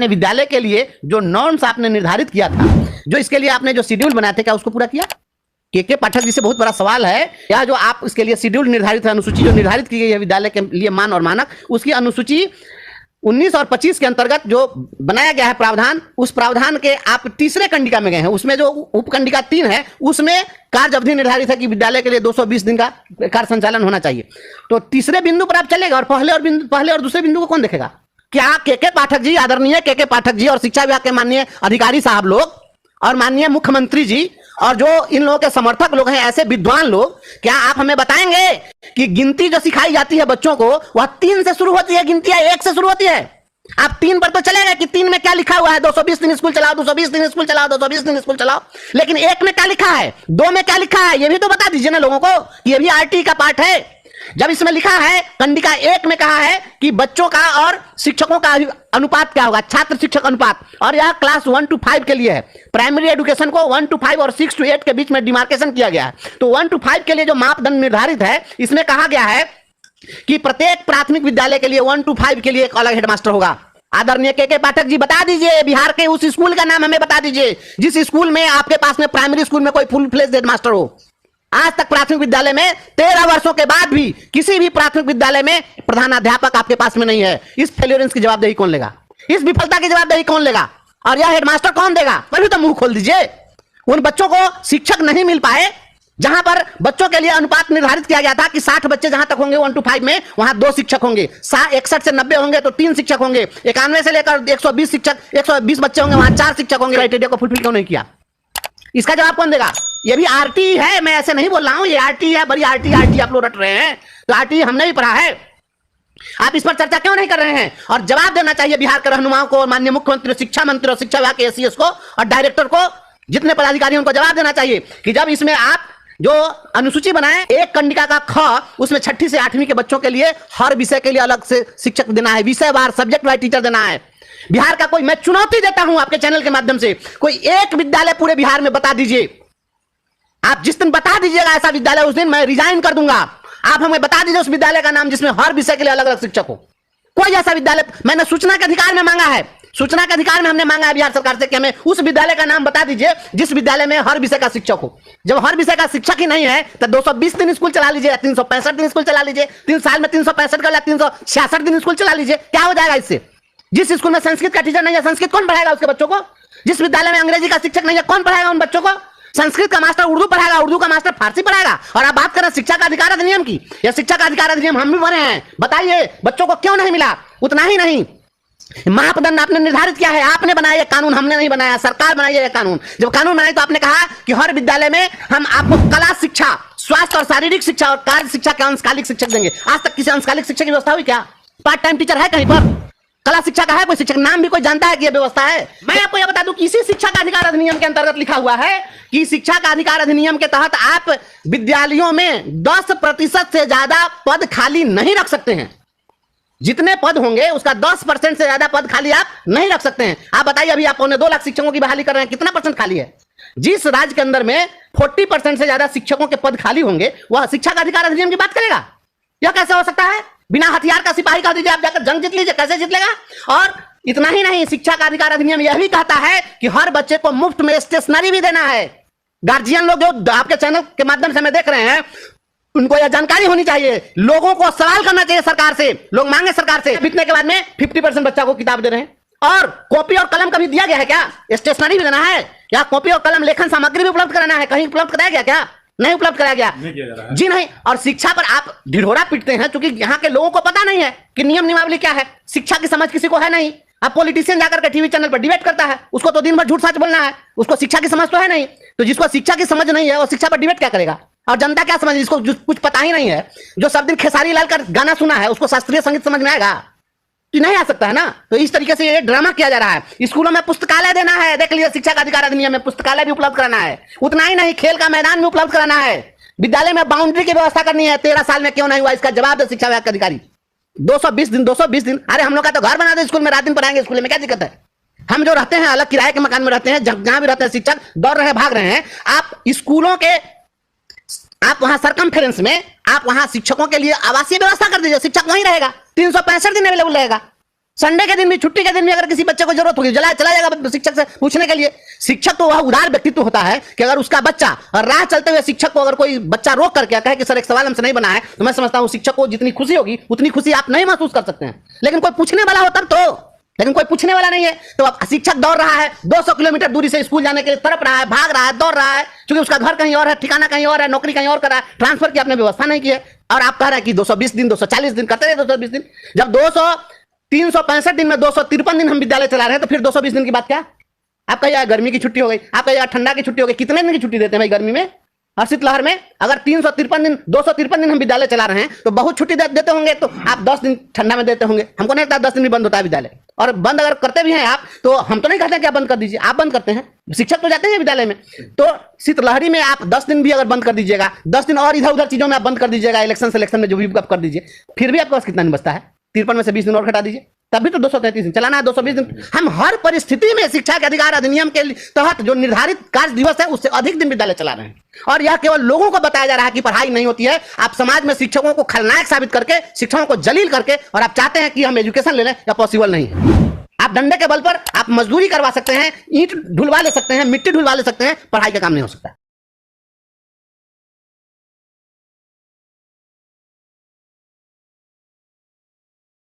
अपने विद्यालय के लिए जो नॉर्म्स आपने निर्धारित किया था, जो इसके लिए आपने जो शेड्यूल बनाए थे, क्या उसको पूरा किया? के पाठक जी से बहुत बड़ा सवाल है, या जो आप इसके लिए शेड्यूल निर्धारित है, अनुसूची जो निर्धारित की गई है विद्यालय के लिए मान और मानक, उसकी अनुसूची 19 और 25 के अंतर्गत जो बनाया गया है प्रावधान, उस प्रावधान के आप तीसरे कंडिका में गए हैं। उसमें जो उपकंडिका 3 है उसमें कार्य अवधि निर्धारित है कि विद्यालय के लिए 220 दिन का कार्य संचालन होना चाहिए। तो तीसरे बिंदु पर आप चलेगा और पहले और दूसरे बिंदु को कौन देखेगा? क्या के पाठक जी, आदरणीय के पाठक जी और शिक्षा विभाग के माननीय अधिकारी साहब लोग और माननीय मुख्यमंत्री जी और जो इन लोगों के समर्थक लोग हैं, ऐसे विद्वान लोग, क्या आप हमें बताएंगे कि गिनती जो सिखाई जाती है बच्चों को वह 3 से शुरू होती है, गिनती 1 से शुरू होती है? आप 3 पर तो चलेगा कि 3 में क्या लिखा हुआ है, 220 दिन स्कूल चलाओ, 220 दिन स्कूल चलाओ, 220 दिन स्कूल चलाओ, लेकिन 1 में क्या लिखा है, 2 में क्या लिखा है, ये भी तो बता दीजिए ना लोगों को। ये भी आरटी का पार्ट है। जब इसमें लिखा है कंडिका 1 में कहा है कि बच्चों का और शिक्षकों का अनुपात क्या होगा, छात्र शिक्षक अनुपात, और यह क्लास 1 to 5 के लिए है। प्राइमरी एजुकेशन को 1 to 5 और 6 to 8 के बीच में डिमार्केशन किया गया है। तो 1 to 5 के लिए जो मापदंड निर्धारित है, इसमें कहा गया है कि प्रत्येक प्राथमिक विद्यालय के लिए 1 to 5 के लिए एक अलग हेडमास्टर होगा। आदरणीय के पाठक जी बता दीजिए, बिहार के उस स्कूल का नाम हमें बता दीजिए जिस स्कूल में आपके पास में प्राइमरी स्कूल में कोई फुल फ्लेज्ड हेडमास्टर हो। आज तक प्राथमिक विद्यालय में 13 वर्षों के बाद भी किसी भी प्राथमिक विद्यालय में प्रधानाध्यापक आपके पास में नहीं है। इस फेल्योरेंस की जवाबदेही कौन लेगा? इस विफलता की जवाबदेही कौन लेगा? और यह हेडमास्टर कौन देगा? पहले तो मुंह खोल दीजिए। उन बच्चों को शिक्षक नहीं मिल पाए जहां पर बच्चों के लिए अनुपात निर्धारित किया गया था कि 60 बच्चे जहां तक होंगे 1 to 5 में, वहां 2 शिक्षक होंगे। 61 से 90 होंगे तो 3 शिक्षक होंगे। 91 से लेकर 120 शिक्षक 120 बच्चे होंगे, वहां 4 शिक्षक होंगे। क्राइटेरिया को फुलफिल क्यों नहीं किया? इसका जवाब कौन देगा? ये भी आरटी है, मैं ऐसे नहीं बोल रहा हूं, ये आरटी है, बड़ी आरटी आप लोग रट रहे हैं। तो आरटी हमने भी पढ़ा है, आप इस पर चर्चा क्यों नहीं कर रहे हैं? और जवाब देना चाहिए बिहार के रहनुमाओं को, माननीय मुख्यमंत्री, शिक्षा मंत्री और शिक्षा विभाग के एसीएस को और डायरेक्टर को, जितने पदाधिकारी उनको जवाब देना चाहिए कि जब इसमें आप जो अनुसूची बनाए, एक कंडिका का ख, उसमें 6ठी से 8वीं के बच्चों के लिए हर विषय के लिए अलग से शिक्षक देना है, विषयवार सब्जेक्ट वाइज टीचर देना है। बिहार का कोई, मैं चुनौती देता हूं आपके चैनल के माध्यम से, कोई एक विद्यालय पूरे बिहार में बता दीजिए। आप जिस दिन बता दीजिएगा ऐसा विद्यालय, उस दिन मैं रिजाइन कर दूंगा। आप हमें बता दीजिए उस विद्यालय का नाम जिसमें हर विषय के लिए अलग अलग शिक्षक हो। कोई ऐसा विद्यालय, मैंने सूचना के अधिकार में मांगा है, सूचना के अधिकार में हमने मांगा है बिहार सरकार से कि हमें उस विद्यालय का नाम बता दीजिए जिस विद्यालय में हर विषय का शिक्षक हो। जब हर विषय का शिक्षक ही नहीं है तो 220 दिन स्कूल चला लीजिए, 365 दिन स्कूल चला लीजिए, 3 साल में 365 का 366 दिन स्कूल चला लीजिए, क्या हो जाएगा इससे? जिस स्कूल में संस्कृत का टीचर नहीं है, संस्कृत कौन पढ़ाएगा उसके बच्चों को? जिस विद्यालय में अंग्रेजी का शिक्षक नहीं है, कौन पढ़ाएगा उन बच्चों को? संस्कृत का मास्टर उर्दू पढ़ाएगा, उर्दू का मास्टर फारसी पढ़ाएगा। और आप बात करें शिक्षा का अधिकार अधिनियम की, या शिक्षा का अधिकार अधिनियम हम भी बने हैं, बताइए बच्चों को क्यों नहीं मिला? उतना ही नहीं, मापदंड आपने निर्धारित किया है, आपने बनाया ये कानून, हमने नहीं बनाया, सरकार बनाई है कानून। जब कानून बनाई तो आपने कहा कि हर विद्यालय में हम आपको कला शिक्षा, स्वास्थ्य और शारीरिक शिक्षा और कार्य शिक्षा के अंशकालिक शिक्षक देंगे। आज तक किसी अंशकालिक शिक्षक की व्यवस्था हुई क्या? पार्ट टाइम टीचर है कहीं पर? कला शिक्षा का है कोई शिक्षक? नाम भी कोई जानता है कि यह व्यवस्था है? मैं आपको यह बता दूं कि इसी शिक्षा का अधिकार अधिनियम के अंतर्गत लिखा हुआ है कि शिक्षा का अधिकार अधिनियम के तहत आप विद्यालयों में 10% से ज्यादा पद खाली नहीं रख सकते हैं। जितने पद होंगे उसका 10% से ज्यादा पद खाली आप नहीं रख सकते हैं। आप बताइए, अभी आप 2 लाख शिक्षकों की बहाली कर रहे हैं, कितना परसेंट खाली है? जिस राज्य के अंदर में 40% से ज्यादा शिक्षकों के पद खाली होंगे, वह शिक्षा का अधिकार अधिनियम की बात करेगा? यह कैसे हो सकता है? बिना हथियार का सिपाही कह दीजिए आप जाकर जंग जीत लीजिए, कैसे जीत लेगा? और इतना ही नहीं, शिक्षा का अधिकार अधिनियम यह भी कहता है कि हर बच्चे को मुफ्त में स्टेशनरी भी देना है। गार्जियन लोग जो आपके चैनल के माध्यम से हमें देख रहे हैं, उनको यह जानकारी होनी चाहिए, लोगों को सवाल करना चाहिए सरकार से, लोग मांगे सरकार से। बीतने के बाद में 50% बच्चा को किताब दे रहे हैं, और कॉपी और कलम कभी दिया गया है क्या? स्टेशनरी भी देना है या कॉपी और कलम, लेखन सामग्री भी उपलब्ध कराना है, कहीं उपलब्ध कराया गया क्या? नहीं उपलब्ध कराया गया, जी नहीं। और शिक्षा पर आप ढिढोरा पीटते हैं क्योंकि यहाँ के लोगों को पता नहीं है कि नियम नियमावली क्या है, शिक्षा की समझ किसी को है नहीं। अब पॉलिटिशियन जाकर के टीवी चैनल पर डिबेट करता है, उसको तो दिन भर झूठ सच बोलना है, उसको शिक्षा की समझ तो है नहीं। तो जिसको शिक्षा की समझ नहीं है वो शिक्षा पर डिबेट क्या करेगा? और जनता क्या समझ, जिसको कुछ पता ही नहीं है, जो सब दिन खेसारी लाल का गाना सुना है, उसको शास्त्रीय संगीत समझ में आएगा? तो नहीं आ सकता है ना। तो इस तरीके से ये ड्रामा किया जा रहा है। स्कूलों में पुस्तकालय देना है, देख लीजिए शिक्षा का अधिकार अधिनियम में पुस्तकालय भी उपलब्ध कराना है। उतना ही नहीं, खेल का मैदान भी उपलब्ध कराना है, विद्यालय में बाउंड्री की व्यवस्था करनी है। 13 साल में क्यों नहीं हुआ, इसका जवाब दे शिक्षा विभाग के अधिकारी। 220 दिन, अरे हम लोग का तो घर बना दे स्कूल में, रात दिन पढ़ाएंगे स्कूल में, क्या दिक्कत है? हम जो रहते हैं अलग किराए के मकान में रहते हैं, जहां भी रहते हैं शिक्षक दौड़ रहे भाग रहे हैं। आप स्कूलों के, आप वहां सरकमफेरेंस में आप वहां शिक्षकों के लिए आवासीय व्यवस्था कर दीजिए, शिक्षक वहीं रहेगा, 365 दिन अवेलेबल रहेगा। संडे के दिन भी, छुट्टी के दिन भी अगर किसी बच्चे को जरूरत होगी, चला जाएगा शिक्षक से पूछने के लिए। शिक्षक तो वह उदार व्यक्तित्व होता है कि अगर उसका बच्चा और राह चलते हुए शिक्षक को अगर कोई बच्चा रोक करके कहे कि सर एक सवाल हमसे नहीं बना है, तो मैं समझता हूं शिक्षक को जितनी खुशी होगी उतनी खुशी आप नहीं महसूस कर सकते हैं। लेकिन कोई पूछने वाला हो तब तो, लेकिन कोई पूछने वाला नहीं है। तो अब शिक्षक दौड़ रहा है 200 किलोमीटर दूरी से स्कूल जाने के लिए, तड़प रहा है, भाग रहा है, दौड़ रहा है, क्योंकि उसका घर कहीं और है, ठिकाना कहीं और है, नौकरी कहीं और कर रहा है, ट्रांसफर की आपने व्यवस्था नहीं की है। और आप कह रहे हैं कि 220 दिन 240 दिन करते रहे, 220 दिन, जब 365 दिन में 253 दिन हम विद्यालय चला रहे हैं, तो फिर 220 दिन की बात क्या? आपका यह गर्मी की छुट्टी हो गई, आपका यह ठंडा की छुट्टी हो गई, कितने दिन की छुट्टी देते हैं भाई गर्मी में और शीतलहर में? अगर 353 दिन 253 दिन हम विद्यालय चला रहे हैं तो बहुत छुट्टी देते होंगे, तो आप 10 दिन ठंडा में देते होंगे। हमको नहीं लगता 10 दिन भी बंद होता है विद्यालय। और बंद अगर करते भी हैं आप, तो हम तो नहीं कहते कि आप बंद कर दीजिए, आप बंद करते हैं, शिक्षक तो जाते हैं विद्यालय में। तो शीतलहरी में आप 10 दिन भी अगर बंद कर दीजिएगा, 10 दिन और इधर उधर चीजों में आप बंद कर दीजिएगा, इलेक्शन सिलेक्शन में जो भी आप कर दीजिए, फिर भी आपके पास कितना दिन बचता है? 53 में से 20 दिन और घटा दीजिए, तब भी तो 233 दिन चलाना है। 220 दिन हम हर परिस्थिति में शिक्षा के अधिकार अधिनियम के तहत जो निर्धारित कार्य दिवस है उससे अधिक दिन विद्यालय चला रहे हैं। और यह केवल लोगों को बताया जा रहा है कि पढ़ाई नहीं होती है। आप समाज में शिक्षकों को खलनायक साबित करके, शिक्षकों को जलील करके, और आप चाहते हैं कि हम एजुकेशन ले लें, या पॉसिबल नहीं है। आप डंडे के बल पर आप मजदूरी करवा सकते हैं, ईंट ढुलवा ले सकते हैं, मिट्टी ढुलवा ले सकते हैं, पढ़ाई का काम नहीं हो सकता।